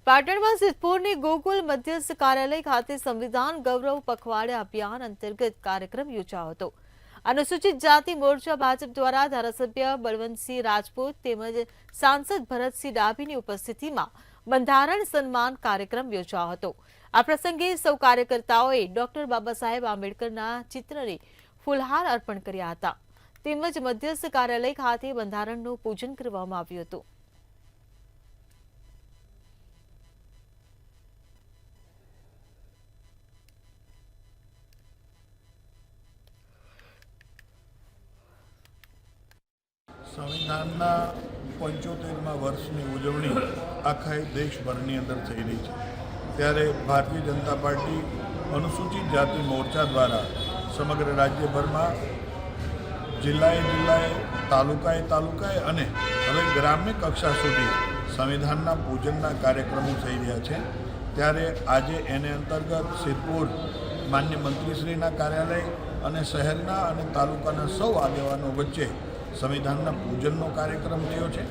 પાટણમાં સિદ્ધપુરની ગોકુલ મધ્યસ્થ કાર્યાલય ખાતે સંવિધાન ગૌરવ પખવાડિયા અભિયાન અંતર્ગત કાર્યક્રમ યોજાયો હતો। અનુસૂચિત જાતિ મોરચા ભાજપ દ્વારા ધારાસભ્ય બળવંતસિંહ રાજપૂત તેમજ સાંસદ ભરતસિંહ ડાભીની ઉપસ્થિતિમાં બંધારણ સન્માન કાર્યક્રમ યોજાયો હતો। આ પ્રસંગે સૌ કાર્યકર્તાઓએ ડોક્ટર બાબા સાહેબ આંબેડકરના ચિત્રને ફૂલહાર અર્પણ કર્યા હતા તેમજ મધ્યસ્થ કાર્યાલય ખાતે બંધારણનું પૂજન કરવામાં આવ્યું હતું। સંવિધાનના 75મા વર્ષની ઉજવણી આખા દેશભરની અંદર થઈ રહી છે, ત્યારે ભારતીય જનતા પાર્ટી અનુસૂચિત જાતિ મોરચા દ્વારા સમગ્ર રાજ્યભરમાં જિલ્લાએ તાલુકાએ અને હવે ગ્રામ્ય કક્ષા સુધી સંવિધાનના પૂજનના કાર્યક્રમો થઈ રહ્યા છે। ત્યારે આજે એને અંતર્ગત સિદ્ધપુર માન્ય મંત્રીશ્રીના કાર્યાલય અને શહેરના અને તાલુકાના સૌ આગેવાનો વચ્ચે સંવિધાનના પૂજનનો કાર્યક્રમ થયો છે।